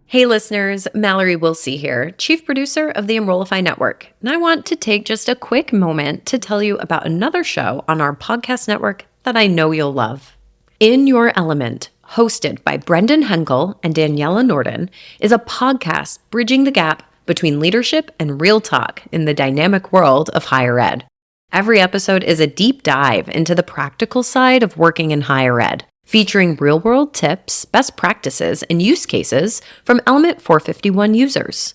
Hey listeners, Mallory Wilsey here, Chief Producer of the Enrollify Network, and I want to take just a quick moment to tell you about another show on our podcast network that I know you'll love. In Your Element, hosted by Brendan Henkel and Daniela Norden, is a podcast bridging the gap between leadership and real talk in the dynamic world of higher ed. Every episode is a deep dive into the practical side of working in higher ed, featuring real-world tips, best practices, and use cases from Element 451 users.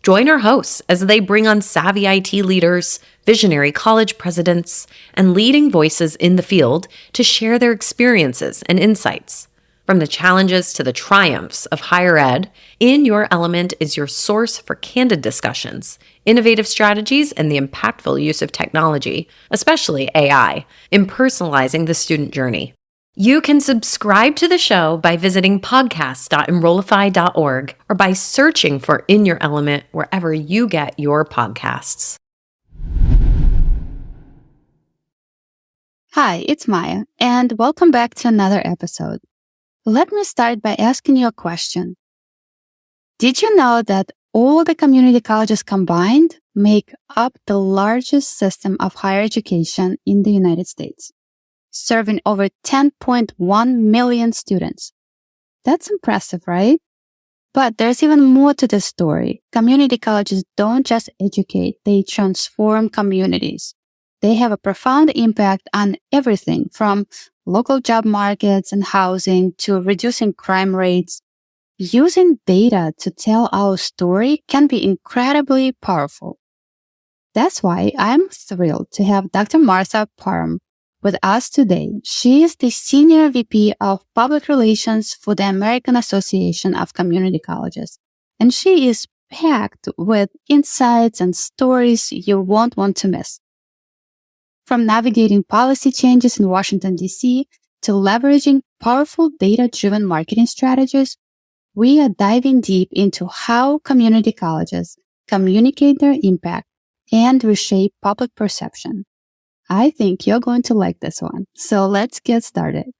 Join our hosts as they bring on savvy IT leaders, visionary college presidents, and leading voices in the field to share their experiences and insights. From the challenges to the triumphs of higher ed, In Your Element is your source for candid discussions, innovative strategies, and the impactful use of technology, especially AI, in personalizing the student journey. You can subscribe to the show by visiting podcast.enrollify.org or by searching for In Your Element wherever you get your podcasts. Hi, it's Maya, and welcome back to another episode. Let me start by asking you a question. Did you know that all the community colleges combined make up the largest system of higher education in the United States, serving over 10.1 million students? That's impressive, right? But there's even more to this story. Community colleges don't just educate, they transform communities. They have a profound impact on everything from local job markets and housing to reducing crime rates. Using data to tell our story can be incredibly powerful. That's why I'm thrilled to have Dr. Martha Parham with us today. She is the Senior VP of Public Relations for the American Association of Community Colleges, and she is packed with insights and stories you won't want to miss. From navigating policy changes in Washington D.C. to leveraging powerful data-driven marketing strategies, we are diving deep into how community colleges communicate their impact and reshape public perception. I think you're going to like this one. So let's get started.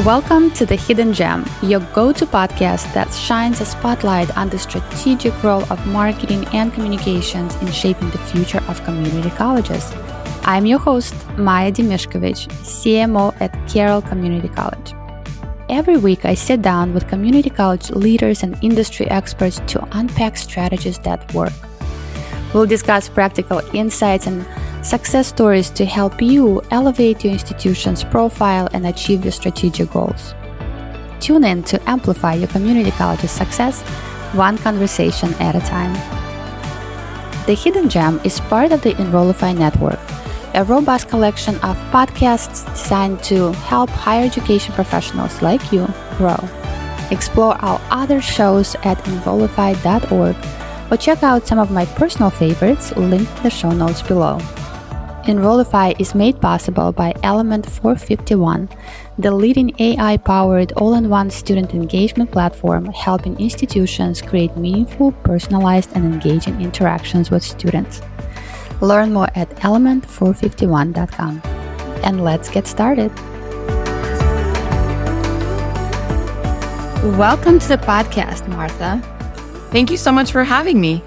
Welcome to The Hidden Gem, your go-to podcast that shines a spotlight on the strategic role of marketing and communications in shaping the future of community colleges. I'm your host, Maya Dimishkovich, CMO at Carroll Community College. Every week, I sit down with community college leaders and industry experts to unpack strategies that work. We'll discuss practical insights and success stories to help you elevate your institution's profile and achieve your strategic goals. Tune in to amplify your community college's success, one conversation at a time. The Hidden Gem is part of the Enrollify Network, a robust collection of podcasts designed to help higher education professionals like you grow. Explore our other shows at enrollify.org or check out some of my personal favorites linked in the show notes below. Enrollify is made possible by Element 451, the leading AI-powered all-in-one student engagement platform helping institutions create meaningful, personalized, and engaging interactions with students. Learn more at element451.com. And let's get started. Welcome to the podcast, Martha. Thank you so much for having me.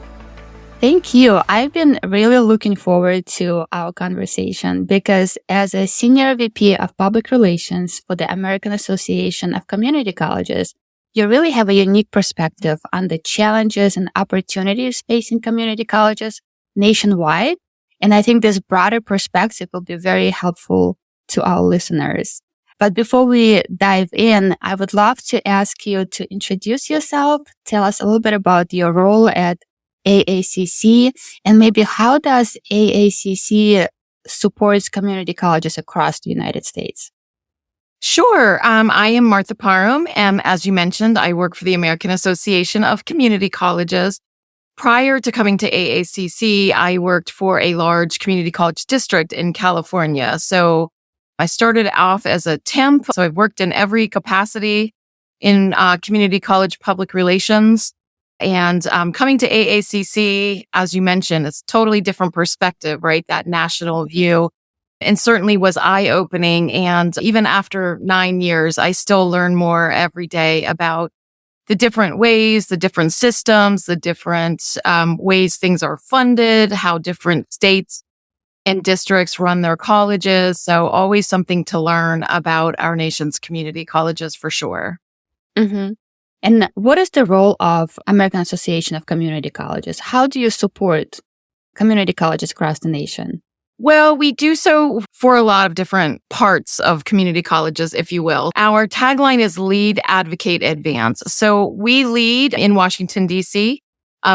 Thank you. I've been really looking forward to our conversation because as a Senior VP of Public Relations for the American Association of Community Colleges, you really have a unique perspective on the challenges and opportunities facing community colleges nationwide. And I think this broader perspective will be very helpful to our listeners. But before we dive in, I would love to ask you to introduce yourself, tell us a little bit about your role at AACC, and maybe how does AACC supports community colleges across the United States? Sure. I am Martha Parham, and as you mentioned, I work for the American Association of Community Colleges. Prior to coming to AACC, I worked for a large community college district in California. So I started off as a temp. So I've worked in every capacity in community college public relations. And coming to AACC, as you mentioned, it's a totally different perspective, right? That national view. and certainly was eye-opening. And even after 9 years, I still learn more every day about the different ways, the different systems, the different ways things are funded, how different states and districts run their colleges. So always something to learn about our nation's community colleges for sure. Mm-hmm. And what is the role of American Association of Community Colleges? How do you support community colleges across the nation? Well, we do so for a lot of different parts of community colleges, if you will. Our tagline is Lead, Advocate, Advance. So we lead in Washington, D.C.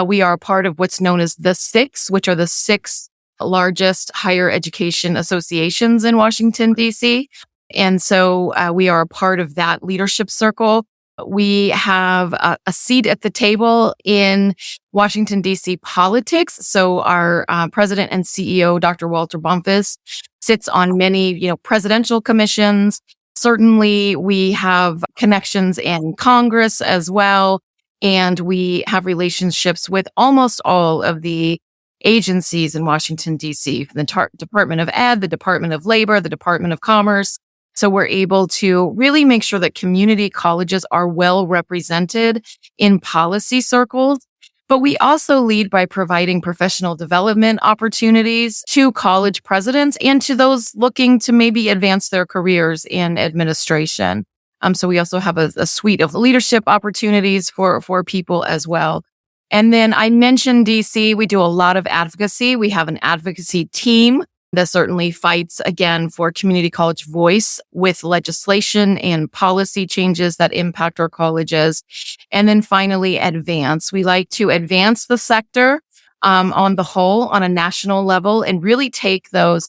We are part of what's known as the Six, which are the six largest higher education associations in Washington, D.C. And so we are a part of that leadership circle. We have a seat at the table in Washington, D.C. politics. So our president and CEO, Dr. Walter Bonfils, sits on many, presidential commissions. Certainly, we have connections in Congress as well. And we have relationships with almost all of the agencies in Washington, D.C., the Department of Ed, the Department of Labor, the Department of Commerce. So we're able to really make sure that community colleges are well represented in policy circles. But we also lead by providing professional development opportunities to college presidents and to those looking to maybe advance their careers in administration. So we also have a suite of leadership opportunities for people as well. And then I mentioned DC, we do a lot of advocacy. We have an advocacy team that certainly fights, again, for community college voice with legislation and policy changes that impact our colleges. And then finally, advance. We like to advance the sector on the whole, on a national level, and really take those,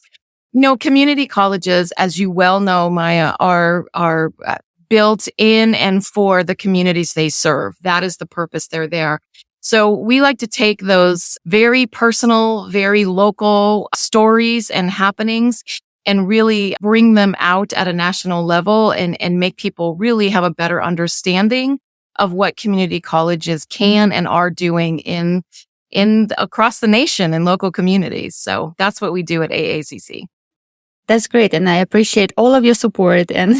community colleges, as you well know, Maya, are built in and for the communities they serve. That is the purpose they're there. So we like to take those very personal, very local stories and happenings and really bring them out at a national level and make people really have a better understanding of what community colleges can and are doing in across the nation in local communities. So that's what we do at AACC. That's great. And I appreciate all of your support and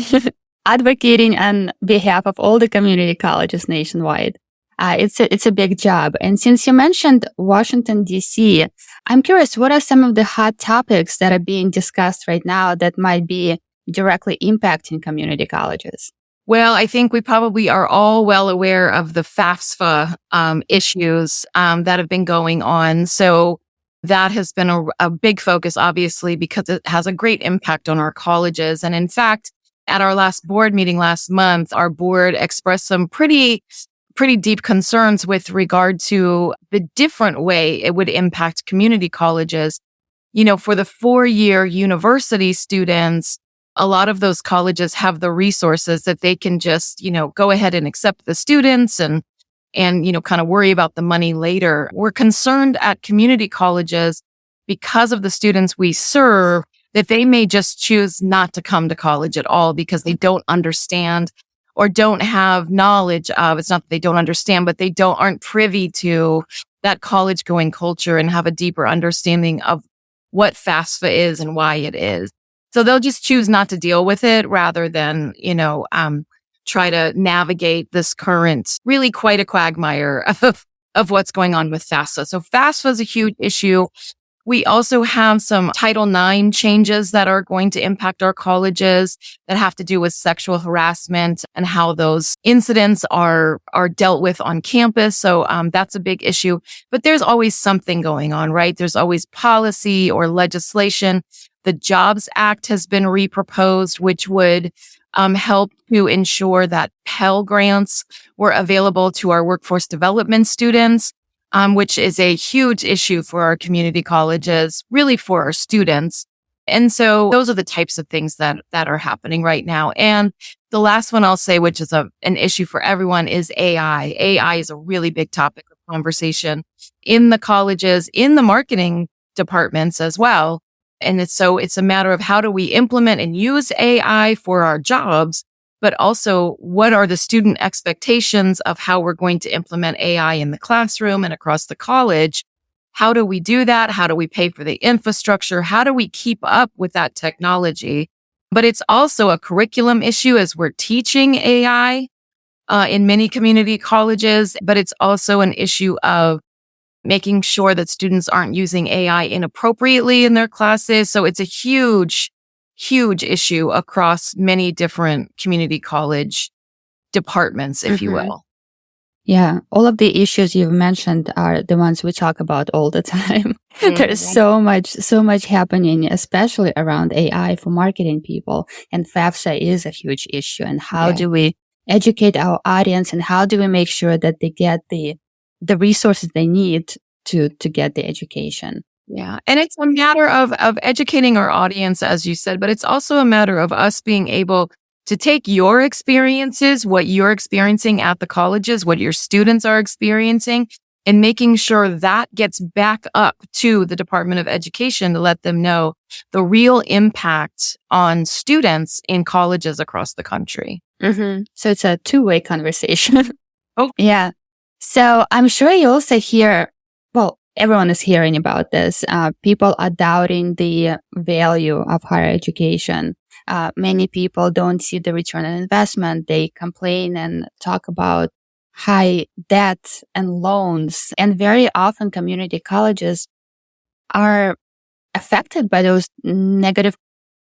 advocating on behalf of all the community colleges nationwide. It's a big job. And since you mentioned Washington, D.C., I'm curious, what are some of the hot topics that are being discussed right now that might be directly impacting community colleges? Well, I think we probably are all well aware of the FAFSA issues that have been going on. So that has been a big focus, obviously, because it has a great impact on our colleges. And in fact, at our last board meeting last month, our board expressed some pretty deep concerns with regard to the different way it would impact community colleges. For the 4-year university students, a lot of those colleges have the resources that they can just, go ahead and accept the students and kind of worry about the money later. We're concerned at community colleges because of the students we serve that they may just choose not to come to college at all because they don't understand or don't have knowledge of, it's not that they don't understand, but they aren't privy to that college going culture and have a deeper understanding of what FAFSA is and why it is. So they'll just choose not to deal with it rather than, try to navigate this current, really quite a quagmire of what's going on with FAFSA. So FAFSA is a huge issue. We also have some Title IX changes that are going to impact our colleges that have to do with sexual harassment and how those incidents are dealt with on campus. So that's a big issue. But there's always something going on, right? There's always policy or legislation. The Jobs Act has been reproposed, which would help to ensure that Pell Grants were available to our workforce development students. Which is a huge issue for our community colleges, really for our students. And so those are the types of things that are happening right now. And the last one I'll say, which is an issue for everyone, is AI. AI is a really big topic of conversation in the colleges, in the marketing departments as well. And it's a matter of how do we implement and use AI for our jobs, but also what are the student expectations of how we're going to implement AI in the classroom and across the college How do we do that? How do we pay for the infrastructure? How do we keep up with that technology? But it's also a curriculum issue as we're teaching AI in many community colleges, but it's also an issue of making sure that students aren't using AI inappropriately in their classes. So it's a huge, huge issue across many different community college departments, if you will. Yeah, all of the issues you've mentioned are the ones we talk about all the time. There's so much happening, especially around AI for marketing people. And FAFSA is a huge issue. And how do we educate our audience, and how do we make sure that they get the resources they need to get the education? Yeah. And it's a matter of educating our audience, as you said, but it's also a matter of us being able to take your experiences, what you're experiencing at the colleges, what your students are experiencing, and making sure that gets back up to the Department of Education to let them know the real impact on students in colleges across the country. So it's a two-way conversation. Oh, yeah. So I'm sure you also hear, well, everyone is hearing about this. People are doubting the value of higher education. Many people don't see the return on investment. They complain and talk about high debt and loans. And very often community colleges are affected by those negative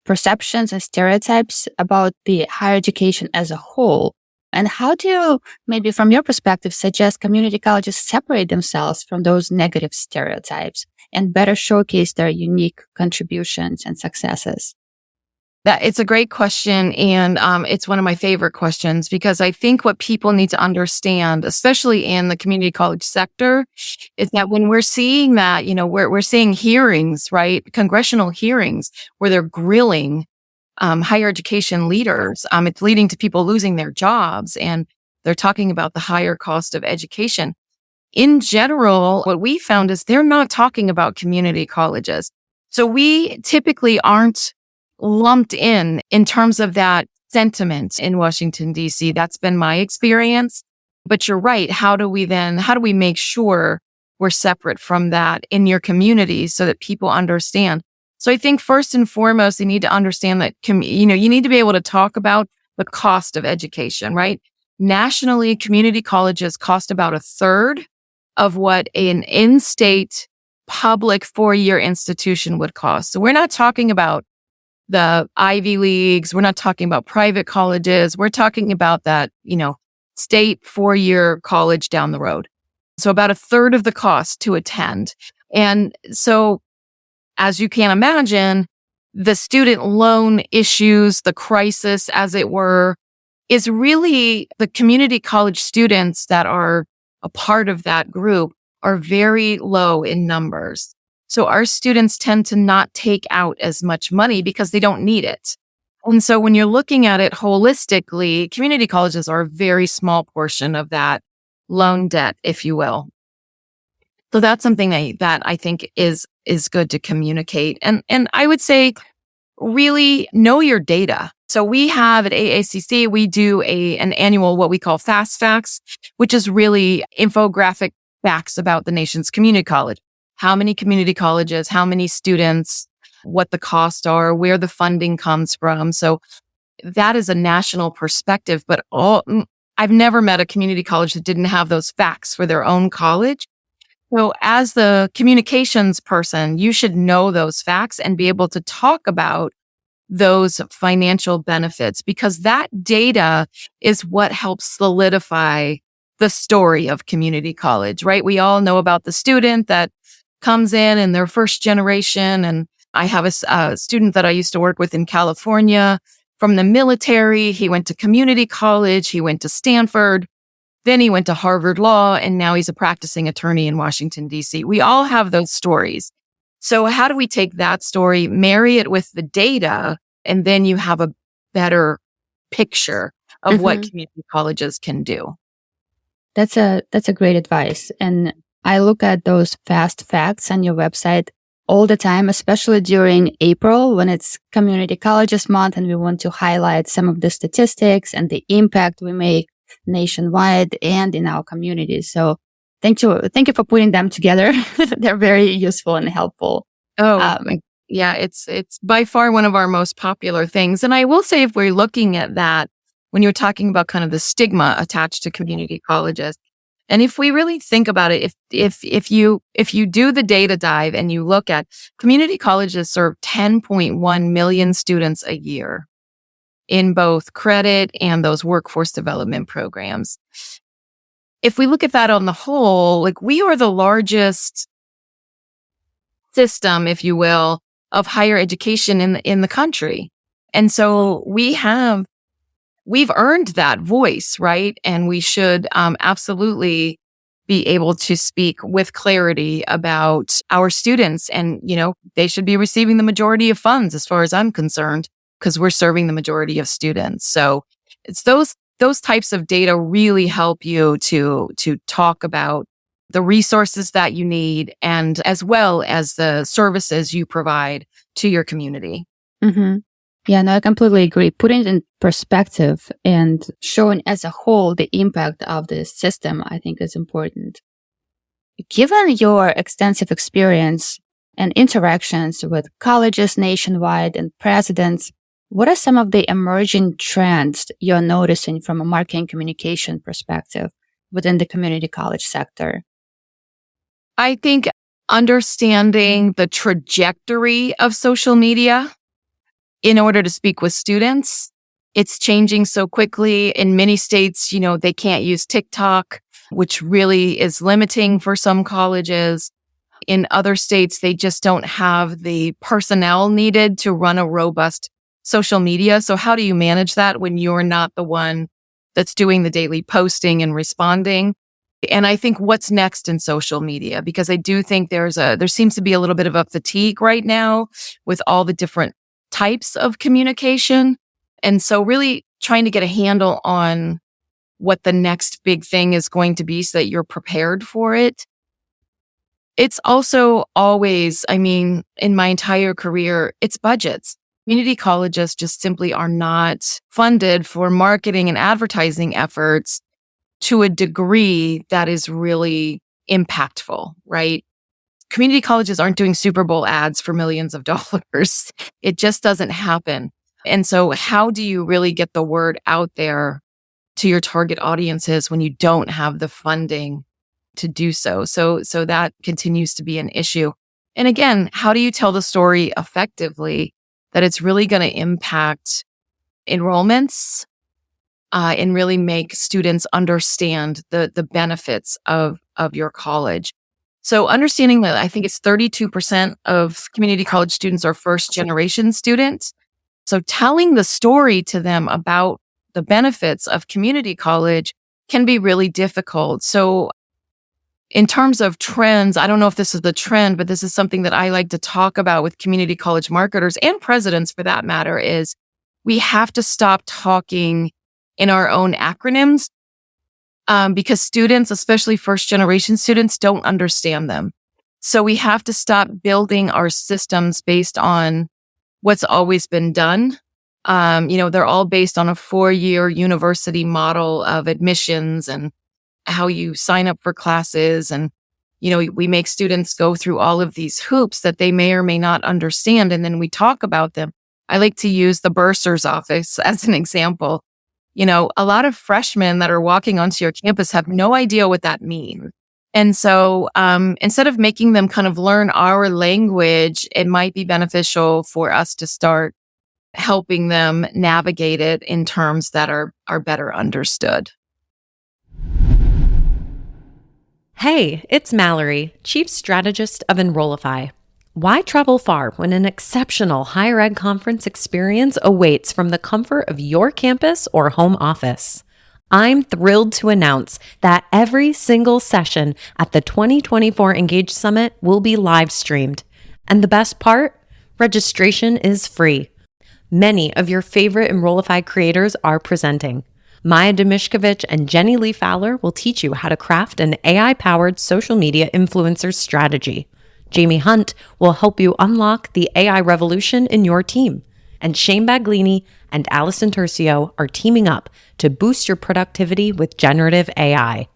perceptions and stereotypes about the higher education as a whole. And how do you, maybe from your perspective, suggest community colleges separate themselves from those negative stereotypes and better showcase their unique contributions and successes? It's a great question. And it's one of my favorite questions, because I think what people need to understand, especially in the community college sector, is that when we're seeing that, we're seeing hearings, right? Congressional hearings where they're grilling higher education leaders. It's leading to people losing their jobs, and they're talking about the higher cost of education. In general, what we found is they're not talking about community colleges. So we typically aren't lumped in terms of that sentiment in Washington, D.C. That's been my experience. But you're right. How do we make sure we're separate from that in your community so that people understand? So I think first and foremost, you need to understand that, you need to be able to talk about the cost of education, right? Nationally, community colleges cost about a third of what an in-state public 4-year institution would cost. So we're not talking about the Ivy Leagues. We're not talking about private colleges. We're talking about that, state 4-year college down the road. So about a third of the cost to attend. And so, as you can imagine, the student loan issues, the crisis, as it were, is really the community college students that are a part of that group are very low in numbers. So our students tend to not take out as much money because they don't need it. And so when you're looking at it holistically, community colleges are a very small portion of that loan debt, if you will. So that's something that I think is good to communicate. And I would say really know your data. So we have at AACC, we do an annual, what we call Fast Facts, which is really infographic facts about the nation's community college. How many community colleges, how many students, what the costs are, where the funding comes from. So that is a national perspective, but I've never met a community college that didn't have those facts for their own college. So as the communications person, you should know those facts and be able to talk about those financial benefits, because that data is what helps solidify the story of community college, right? We all know about the student that comes in their first generation. And I have a student that I used to work with in California from the military. He went to community college. He went to Stanford. Then he went to Harvard Law, and now he's a practicing attorney in Washington, D.C. We all have those stories. So how do we take that story, marry it with the data, and then you have a better picture of what community colleges can do? That's a great advice. And I look at those fast facts on your website all the time, especially during April when it's Community Colleges Month and we want to highlight some of the statistics and the impact we make nationwide and in our communities. So Thank you for putting them together. They're very useful and helpful. Yeah, it's by far one of our most popular things. And I will say, if we're looking at that, when you're talking about kind of the stigma attached to community colleges, and if we really think about it, if you do the data dive and you look at community colleges serve 10.1 million students a year in both credit and those workforce development programs. If we look at that on the whole, like, we are the largest system, if you will, of higher education in the country. And so we've earned that voice, right? And we should absolutely be able to speak with clarity about our students. And, they should be receiving the majority of funds as far as I'm concerned, because we're serving the majority of students. So it's those types of data really help you to talk about the resources that you need, and as well as the services you provide to your community. Mm-hmm. Yeah, no, I completely agree. Putting it in perspective and showing as a whole the impact of this system, I think, is important. Given your extensive experience and interactions with colleges nationwide and presidents, what are some of the emerging trends you're noticing from a marketing communication perspective within the community college sector? I think understanding the trajectory of social media in order to speak with students. It's changing so quickly. In many states, they can't use TikTok, which really is limiting for some colleges. In other states, they just don't have the personnel needed to run a robust social media. So how do you manage that when you're not the one that's doing the daily posting and responding? And I think what's next in social media, because I do think there seems to be a little bit of a fatigue right now with all the different types of communication. And so really trying to get a handle on what the next big thing is going to be so that you're prepared for it. It's also always, in my entire career, it's budgets. Community colleges just simply are not funded for marketing and advertising efforts to a degree that is really impactful, right? Community colleges aren't doing Super Bowl ads for millions of dollars. It just doesn't happen. And so how do you really get the word out there to your target audiences when you don't have the funding to do so? So that continues to be an issue. And again, how do you tell the story effectively that it's really going to impact enrollments and really make students understand the benefits of your college? So understanding that, I think it's 32% of community college students are first generation students. So telling the story to them about the benefits of community college can be really difficult. So in terms of trends, I don't know if this is the trend, but this is something that I like to talk about with community college marketers and presidents for that matter, is we have to stop talking in our own acronyms because students, especially first generation students, don't understand them. So we have to stop building our systems based on what's always been done. They're all based on a 4-year university model of admissions and how you sign up for classes. And, we make students go through all of these hoops that they may or may not understand. And then we talk about them. I like to use the bursar's office as an example. A lot of freshmen that are walking onto your campus have no idea what that means. And so instead of making them kind of learn our language, it might be beneficial for us to start helping them navigate it in terms that are better understood. Hey, it's Mallory, Chief Strategist of Enrollify. Why travel far when an exceptional higher ed conference experience awaits from the comfort of your campus or home office? I'm thrilled to announce that every single session at the 2024 Engage Summit will be live streamed. And the best part? Registration is free. Many of your favorite Enrollify creators are presenting. Maya Demishkovich and Jenny Lee Fowler will teach you how to craft an AI-powered social media influencer strategy. Jamie Hunt will help you unlock the AI revolution in your team. And Shane Baglini and Allison Tercio are teaming up to boost your productivity with generative AI.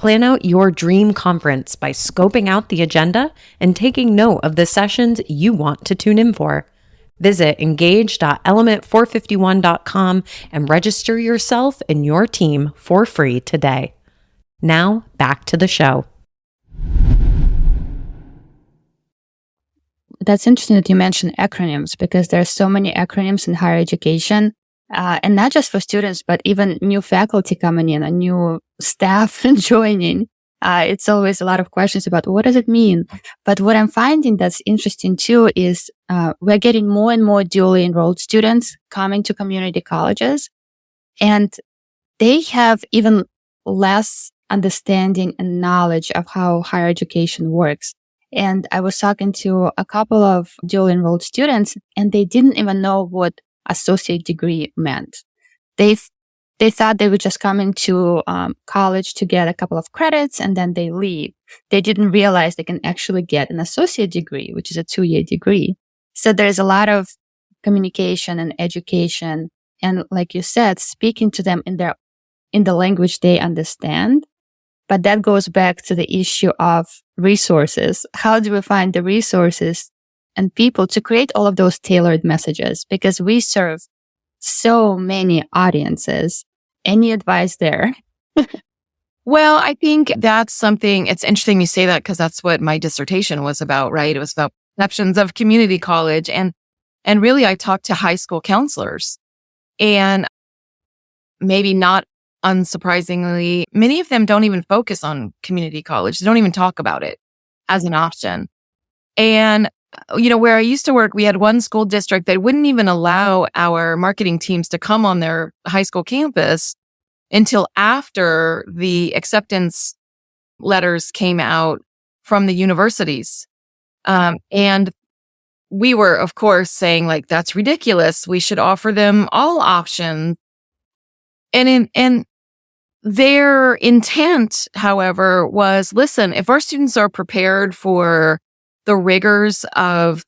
Plan out your dream conference by scoping out the agenda and taking note of the sessions you want to tune in for. Visit engage.element451.com and register yourself and your team for free today. Now, back to the show. That's interesting that you mentioned acronyms, because there are so many acronyms in higher education, and not just for students, but even new faculty coming in and new staff joining. It's always a lot of questions about what does it mean? But what I'm finding that's interesting too is we're getting more and more dually enrolled students coming to community colleges, and they have even less understanding and knowledge of how higher education works. And I was talking to a couple of dually enrolled students, and they didn't even know what associate degree meant. They thought they would just come into college to get a couple of credits and then they leave. They didn't realize they can actually get an associate degree, which is a 2-year degree. So there's a lot of communication and education, and like you said, speaking to them in the language they understand. But that goes back to the issue of resources. How do we find the resources and people to create all of those tailored messages? Because we serve so many audiences. Any advice there? Well, I think that's something, it's interesting you say that because that's what my dissertation was about, right? It was about perceptions of community college. And really I talked to high school counselors, and maybe not unsurprisingly, many of them don't even focus on community college. They don't even talk about it as an option. And, where I used to work, we had one school district that wouldn't even allow our marketing teams to come on their high school campus until after the acceptance letters came out from the universities. And we were, of course, saying like, that's ridiculous. We should offer them all options. And their intent, however, was, listen, if our students are prepared for the rigors of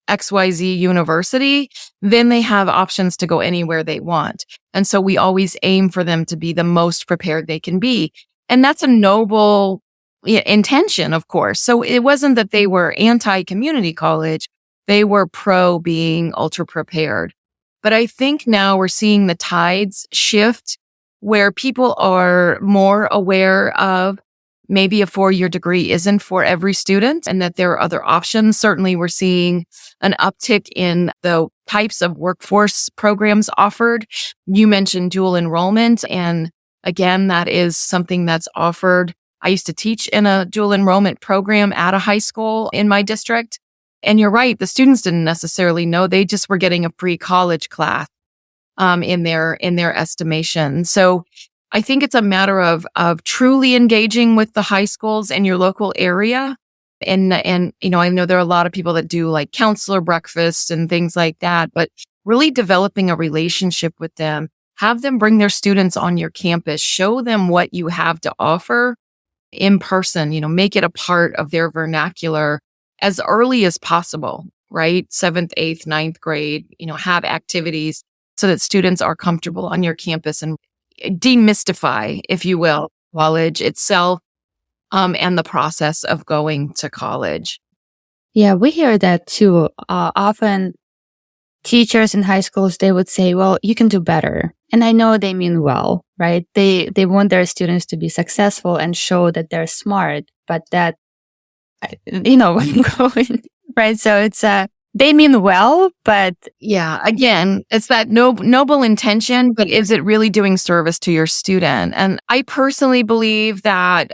XYZ university, then they have options to go anywhere they want. And so we always aim for them to be the most prepared they can be. And that's a noble intention, of course. So it wasn't that they were anti-community college. They were pro being ultra prepared. But I think now we're seeing the tides shift where people are more aware of maybe a 4-year degree isn't for every student and that there are other options. Certainly, we're seeing an uptick in the types of workforce programs offered. You mentioned dual enrollment. And again, that is something that's offered. I used to teach in a dual enrollment program at a high school in my district. And you're right, the students didn't necessarily know. They just were getting a free college class in their estimation. So I think it's a matter of truly engaging with the high schools in your local area. And I know there are a lot of people that do like counselor breakfasts and things like that, but really developing a relationship with them, have them bring their students on your campus, show them what you have to offer in person, make it a part of their vernacular as early as possible, right? 7th, 8th, 9th grade, have activities so that students are comfortable on your campus and demystify, if you will, college itself, and the process of going to college. Yeah, we hear that too. Often teachers in high schools, they would say, well, you can do better. And I know they mean well, right? They want their students to be successful and show that they're smart, but that, where I'm going, right? So it's, they mean well, but yeah, again, it's that noble intention, but is it really doing service to your student? And I personally believe that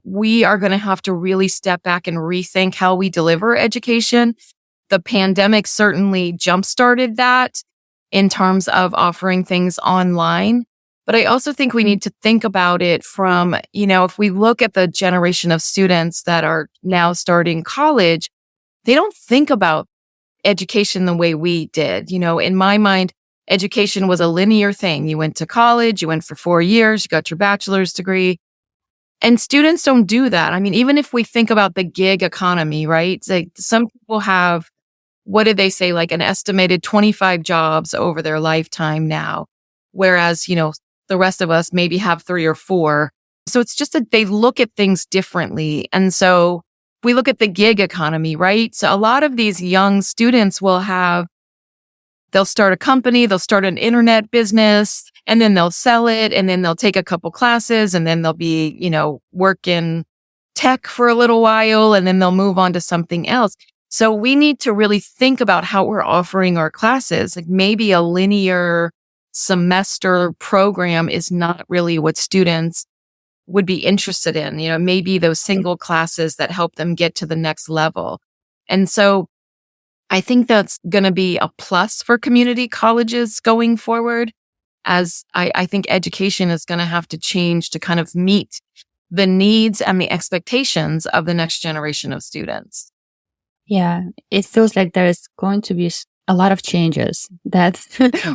we are going to have to really step back and rethink how we deliver education. The pandemic certainly jump-started that in terms of offering things online. But I also think we need to think about it from, if we look at the generation of students that are now starting college, they don't think about education the way we did. In my mind, education was a linear thing. You went to college, you went for 4 years, you got your bachelor's degree. And students don't do that. I mean, even if we think about the gig economy, right? It's like some people have, what did they say? Like an estimated 25 jobs over their lifetime now. Whereas, the rest of us maybe have 3 or 4 So it's just that they look at things differently. And so we look at the gig economy, right? So a lot of these young students they'll start a company, they'll start an internet business, and then they'll sell it, and then they'll take a couple classes, and then they'll be, work in tech for a little while, and then they'll move on to something else. So we need to really think about how we're offering our classes. Like maybe a linear semester program is not really what students would be interested in. Maybe those single classes that help them get to the next level. And so I think that's going to be a plus for community colleges going forward, as I think education is going to have to change to kind of meet the needs and the expectations of the next generation of students. Yeah, it feels like there's going to be a lot of changes that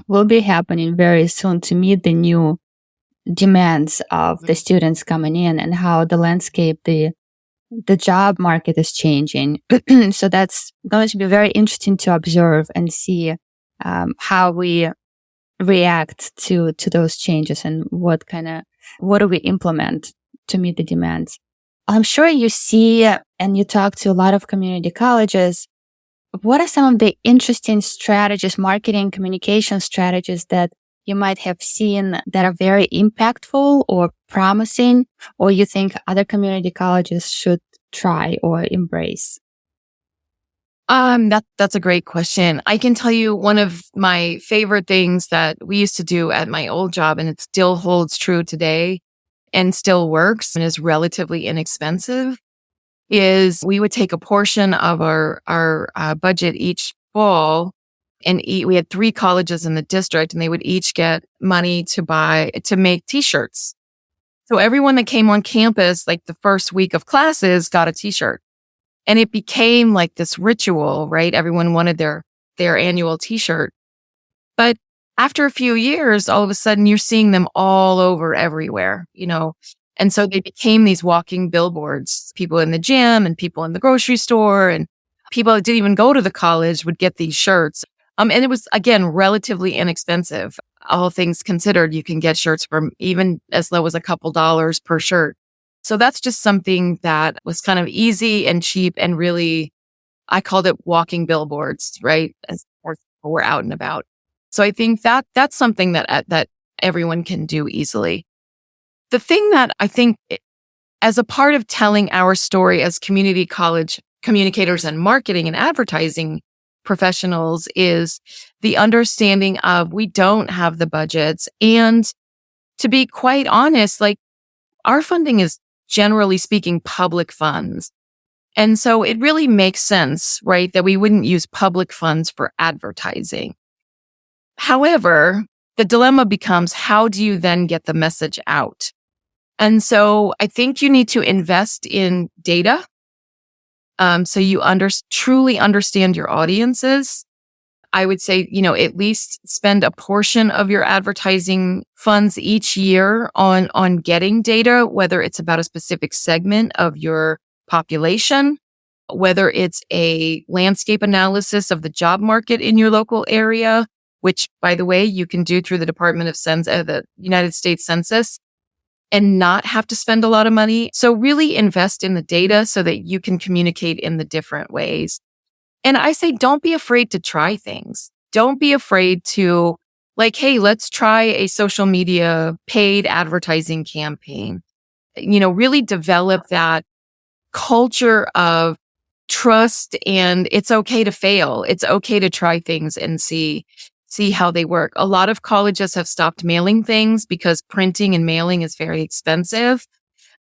will be happening very soon to meet the new demands of the students coming in and how the landscape, the job market is changing. So that's going to be very interesting to observe and see how we react to those changes and what do we implement to meet the demands. I'm sure you see and you talk to a lot of community colleges. What are some of the interesting strategies, marketing, communication strategies that you might have seen that are very impactful or promising, or you think other community colleges should try or embrace? That's a great question. I can tell you one of my favorite things that we used to do at my old job, and it still holds true today and still works and is relatively inexpensive, is we would take a portion of our budget each fall and we had 3 colleges in the district, and they would each get money to make t-shirts. So everyone that came on campus, like the first week of classes, got a t-shirt. And it became like this ritual, right? Everyone wanted their annual t-shirt. But after a few years, all of a sudden you're seeing them all over everywhere, And so they became these walking billboards. People in the gym and people in the grocery store and people that didn't even go to the college would get these shirts. And it was, again, relatively inexpensive. All things considered, you can get shirts for even as low as a couple dollars per shirt. So that's just something that was kind of easy and cheap and really, I called it walking billboards, right? As we're out and about. So I think that's something that everyone can do easily. The thing that I think as a part of telling our story as community college communicators and marketing and advertising professionals is the understanding of we don't have the budgets. And to be quite honest, like our funding is generally speaking public funds. And so it really makes sense, right, that we wouldn't use public funds for advertising. However, the dilemma becomes, how do you then get the message out? And so I think you need to invest in data. So you truly understand your audiences. I would say, at least spend a portion of your advertising funds each year on getting data, whether it's about a specific segment of your population, whether it's a landscape analysis of the job market in your local area, which, by the way, you can do through the the United States Census, and not have to spend a lot of money. So really invest in the data so that you can communicate in the different ways. And I say, don't be afraid to try things. Don't be afraid to hey, let's try a social media paid advertising campaign. Really develop that culture of trust, and it's okay to fail. It's okay to try things and see how they work. A lot of colleges have stopped mailing things because printing and mailing is very expensive.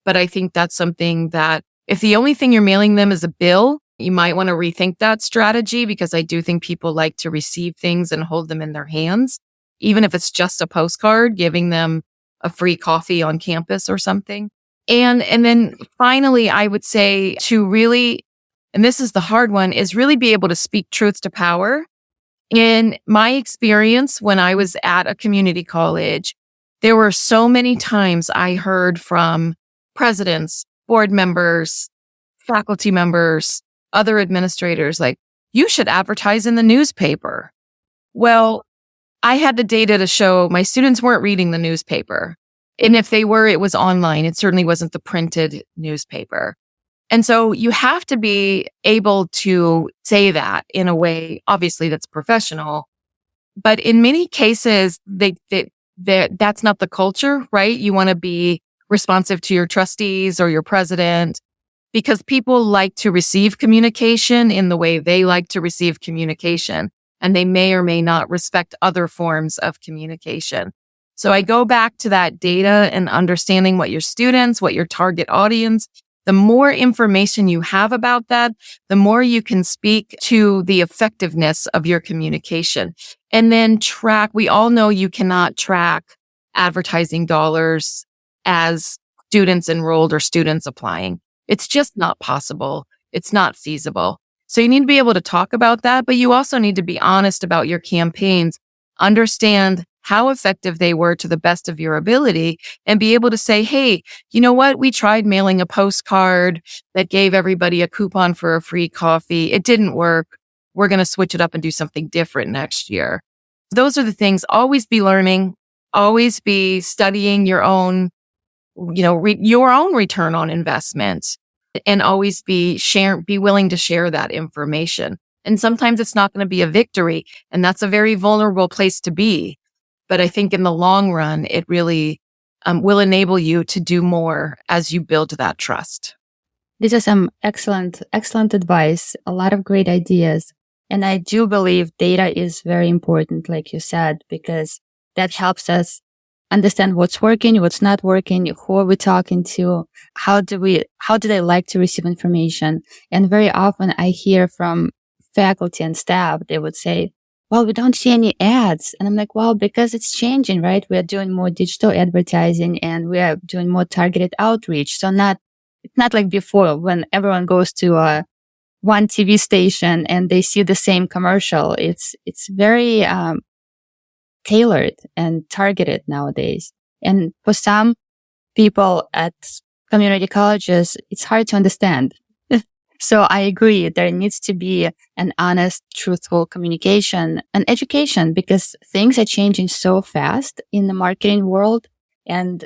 But I think that's something that if the only thing you're mailing them is a bill, you might want to rethink that strategy, because I do think people like to receive things and hold them in their hands, even if it's just a postcard, giving them a free coffee on campus or something. And then finally, I would say to really, and this is the hard one, is really be able to speak truth to power. In my experience, when I was at a community college, there were so many times I heard from presidents, board members, faculty members, other administrators, like, you should advertise in the newspaper. Well, I had the data to show my students weren't reading the newspaper. And if they were, it was online. It certainly wasn't the printed newspaper. And so you have to be able to say that in a way, obviously, that's professional. But in many cases, that's not the culture, right? You want to be responsive to your trustees or your president, because people like to receive communication in the way they like to receive communication, and they may or may not respect other forms of communication. So I go back to that data and understanding what your students, what your target audience, the more information you have about that, the more you can speak to the effectiveness of your communication. And then we all know you cannot track advertising dollars as students enrolled or students applying. It's just not possible. It's not feasible. So you need to be able to talk about that, but you also need to be honest about your campaigns, understand how effective they were to the best of your ability, and be able to say, hey, you know what? We tried mailing a postcard that gave everybody a coupon for a free coffee. It didn't work. We're going to switch it up and do something different next year. Those are the things. Always be learning, always be studying your own, your own return on investment, and always be willing to share that information. And sometimes it's not going to be a victory, and that's a very vulnerable place to be. But I think in the long run, it really will enable you to do more as you build that trust. These are some excellent advice, a lot of great ideas. And I do believe data is very important, like you said, because that helps us understand what's working, what's not working, who are we talking to, how do they like to receive information. And very often I hear from faculty and staff, they would say, well, we don't see any ads. And I'm like, well, because it's changing, right? We are doing more digital advertising and we are doing more targeted outreach. So it's not like before when everyone goes to one TV station and they see the same commercial. It's very tailored and targeted nowadays. And for some people at community colleges, it's hard to understand. So I agree. There needs to be an honest, truthful communication and education, because things are changing so fast in the marketing world. And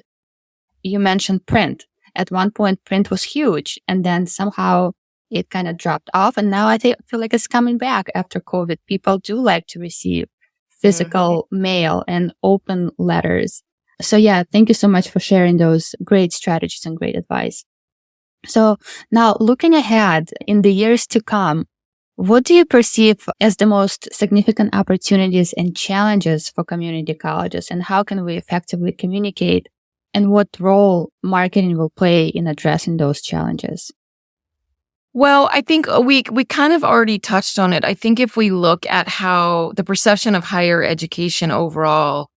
you mentioned print. At one point, print was huge, and then somehow it kind of dropped off. And now I feel like it's coming back after COVID. People do like to receive physical mail and open letters. So yeah, thank you so much for sharing those great strategies and great advice. So now looking ahead in the years to come, what do you perceive as the most significant opportunities and challenges for community colleges, and how can we effectively communicate, and what role marketing will play in addressing those challenges? Well, I think we kind of already touched on it. I think if we look at how the perception of higher education overall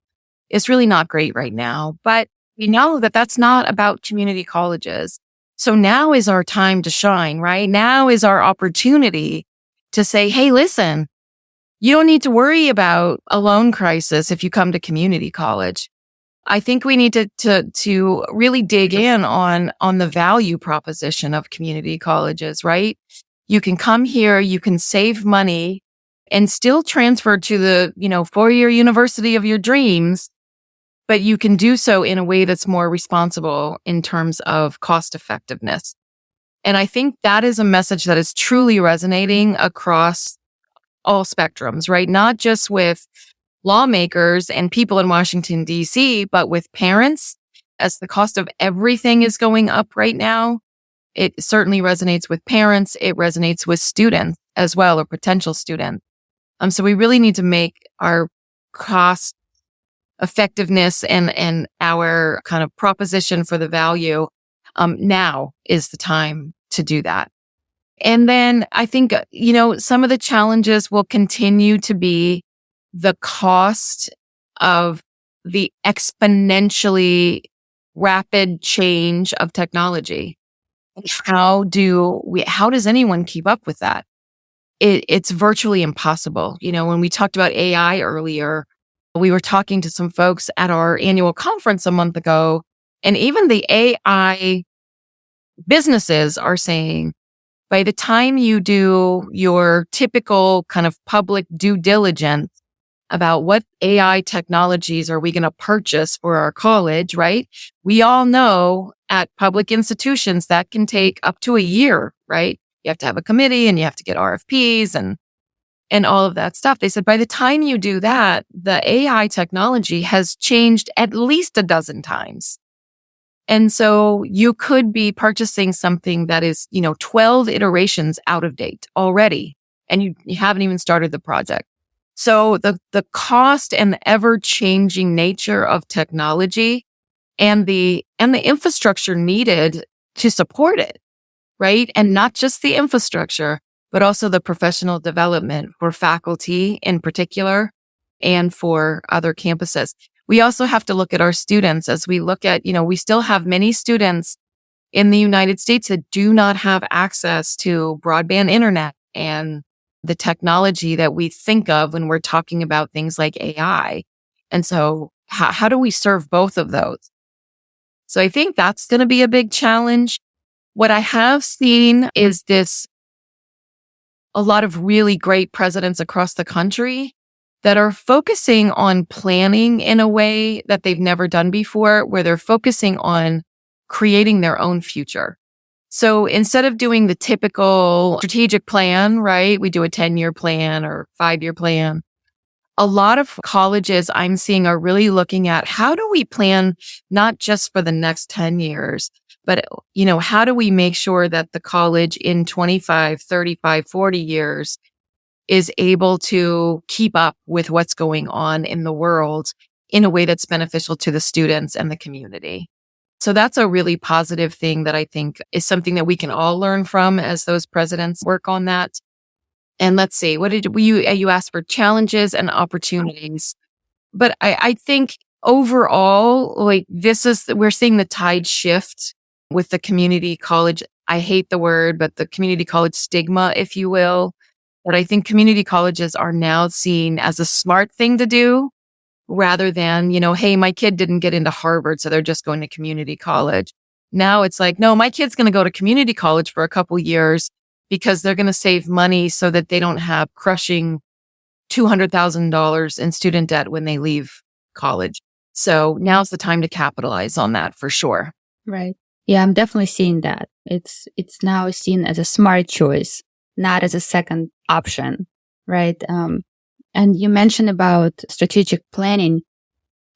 is really not great right now, but we know that that's not about community colleges. So now is our time to shine, right? Now is our opportunity to say, hey, listen, you don't need to worry about a loan crisis if you come to community college. I think we need to really dig in on the value proposition of community colleges, right? You can come here, you can save money and still transfer to the, 4-year university of your dreams, but you can do so in a way that's more responsible in terms of cost effectiveness. And I think that is a message that is truly resonating across all spectrums, right? Not just with lawmakers and people in Washington, D.C., but with parents. As the cost of everything is going up right now, it certainly resonates with parents. It resonates with students as well, or potential students. So we really need to make our cost effectiveness and our kind of proposition for the value. Now is the time to do that. And then I think, some of the challenges will continue to be the cost of the exponentially rapid change of technology. How does anyone keep up with that? It's virtually impossible. When we talked about AI earlier, we were talking to some folks at our annual conference a month ago, and even the AI businesses are saying, by the time you do your typical kind of public due diligence, about what AI technologies are we going to purchase for our college, right? We all know at public institutions that can take up to a year, right? You have to have a committee and you have to get RFPs and all of that stuff. They said by the time you do that, the AI technology has changed at least a dozen times. And so you could be purchasing something that is, 12 iterations out of date already, and you haven't even started the project. So the cost and the ever-changing nature of technology and the infrastructure needed to support it, right? And not just the infrastructure, but also the professional development for faculty in particular and for other campuses. We also have to look at our students as we look at, we still have many students in the United States that do not have access to broadband internet and the technology that we think of when we're talking about things like AI. And so how do we serve both of those? So I think that's going to be a big challenge. What I have seen is a lot of really great presidents across the country that are focusing on planning in a way that they've never done before, where they're focusing on creating their own future. So instead of doing the typical strategic plan, right? We do a 10-year plan or 5-year plan. A lot of colleges I'm seeing are really looking at how do we plan not just for the next 10 years, but, how do we make sure that the college in 25, 35, 40 years is able to keep up with what's going on in the world in a way that's beneficial to the students and the community. So that's a really positive thing that I think is something that we can all learn from as those presidents work on that. And let's see, what did you asked for challenges and opportunities. But I think overall, we're seeing the tide shift with the community college. I hate the word, but the community college stigma, if you will. But I think community colleges are now seen as a smart thing to do rather than, hey, my kid didn't get into Harvard, so they're just going to community college. Now it's like, no, my kid's going to go to community college for a couple years because they're going to save money so that they don't have crushing $200,000 in student debt when they leave college. So now's the time to capitalize on that for sure. Right. Yeah, I'm definitely seeing that. It's now seen as a smart choice, not as a second option, right? And you mentioned about strategic planning.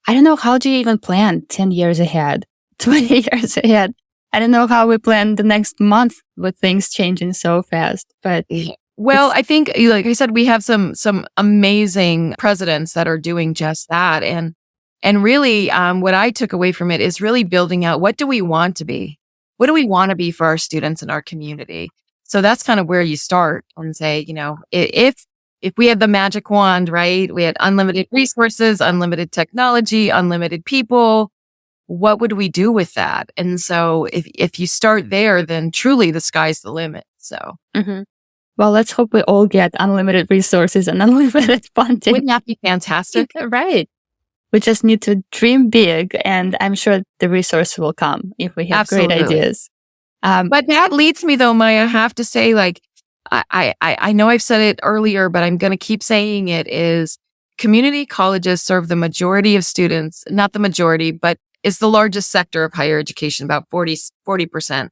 I don't know, how do you even plan 10 years ahead, 20 years ahead? I don't know how we plan the next month with things changing so fast, but well, I think, like I said, we have some amazing presidents that are doing just that. And really, what I took away from it is really building out, what do we want to be? What do we want to be for our students and our community? So that's kind of where you start and say, if we had the magic wand, right? We had unlimited resources, unlimited technology, unlimited people. What would we do with that? And so if you start there, then truly the sky's the limit. So, Well, let's hope we all get unlimited resources and unlimited funding. Wouldn't that be fantastic? Right. We just need to dream big, and I'm sure the resource will come if we have Absolutely. great ideas. But that leads me though, Maya, I have to say, I know I've said it earlier, but I'm going to keep saying it, is community colleges serve the majority of students, not the majority, but is the largest sector of higher education, about 40%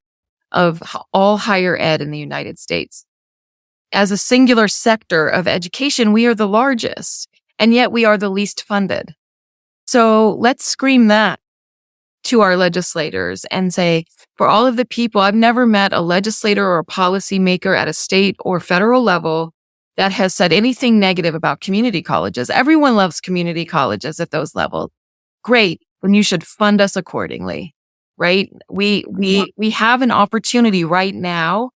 of all higher ed in the United States. As a singular sector of education, we are the largest, and yet we are the least funded. So let's scream that to our legislators and say, for all of the people, I've never met a legislator or a policymaker at a state or federal level that has said anything negative about community colleges. Everyone loves community colleges at those levels. Great. Then you should fund us accordingly, right? We have an opportunity right now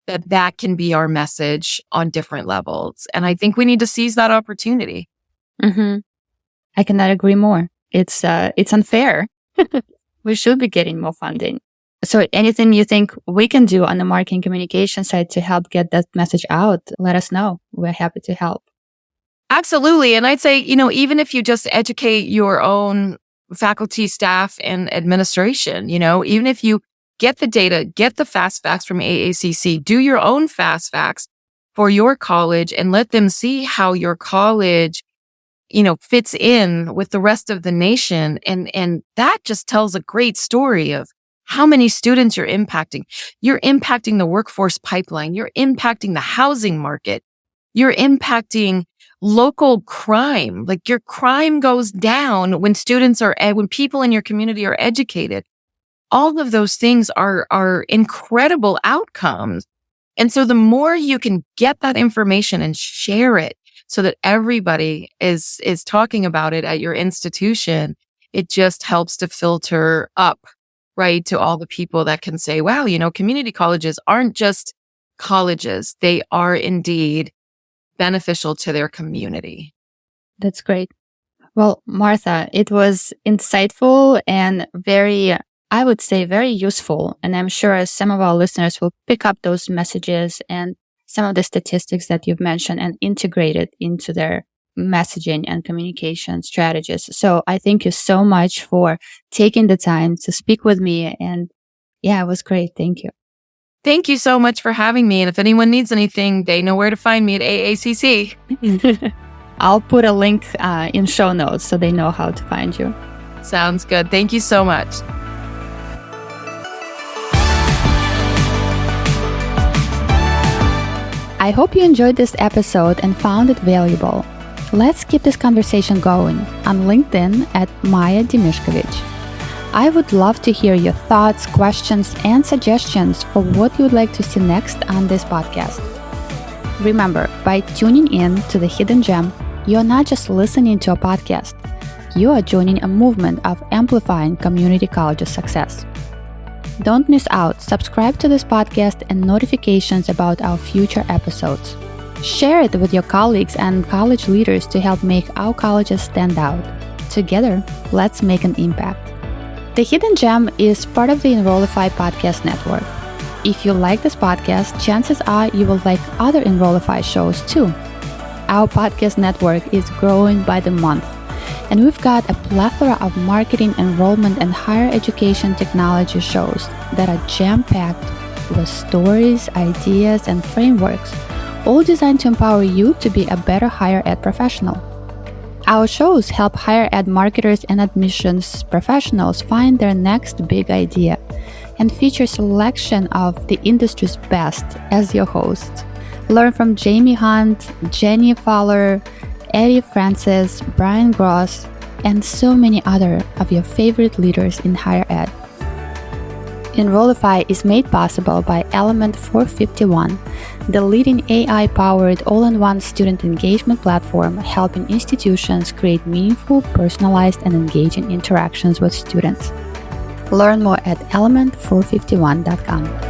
that can be our message on different levels. And I think we need to seize that opportunity. I cannot agree more. It's unfair. We should be getting more funding. So anything you think we can do on the marketing communication side to help get that message out, let us know. We're happy to help. Absolutely. And I'd say, even if you just educate your own faculty, staff, and administration, even if you get the data, get the fast facts from AACC, do your own fast facts for your college and let them see how your college fits in with the rest of the nation. And that just tells a great story of how many students you're impacting. You're impacting the workforce pipeline. You're impacting the housing market. You're impacting local crime. Like your crime goes down when when people in your community are educated. All of those things are incredible outcomes. And so the more you can get that information and share it so that everybody is talking about it at your institution, it just helps to filter up, right, to all the people that can say, wow, community colleges aren't just colleges. They are indeed beneficial to their community. That's great. Well, Martha, it was insightful and I would say very useful. And I'm sure some of our listeners will pick up those messages and some of the statistics that you've mentioned and integrate it into their messaging and communication strategies. So I thank you so much for taking the time to speak with me. And yeah, it was great. Thank you. Thank you so much for having me. And if anyone needs anything, they know where to find me at AACC. I'll put a link in show notes so they know how to find you. Sounds good. Thank you so much. I hope you enjoyed this episode and found it valuable. Let's keep this conversation going on LinkedIn at Maya Dimishkovich. I would love to hear your thoughts, questions, and suggestions for what you would like to see next on this podcast. Remember, by tuning in to The Hidden Gem, you're not just listening to a podcast. You are joining a movement of amplifying community colleges' success. Don't miss out. Subscribe to this podcast and notifications about our future episodes. Share it with your colleagues and college leaders to help make our colleges stand out. Together, let's make an impact. The Hidden Gem is part of the Enrollify podcast network. If you like this podcast, chances are you will like other Enrollify shows too. Our podcast network is growing by the month. And we've got a plethora of marketing, enrollment, and higher education technology shows that are jam-packed with stories, ideas, and frameworks, all designed to empower you to be a better higher ed professional. Our shows help higher ed marketers and admissions professionals find their next big idea and feature selection of the industry's best as your host. Learn from Jamie Hunt, Jenny Fowler, Eddie Francis, Brian Gross, and so many other of your favorite leaders in higher ed. Enrollify is made possible by Element 451, the leading AI-powered all-in-one student engagement platform helping institutions create meaningful, personalized, and engaging interactions with students. Learn more at element451.com.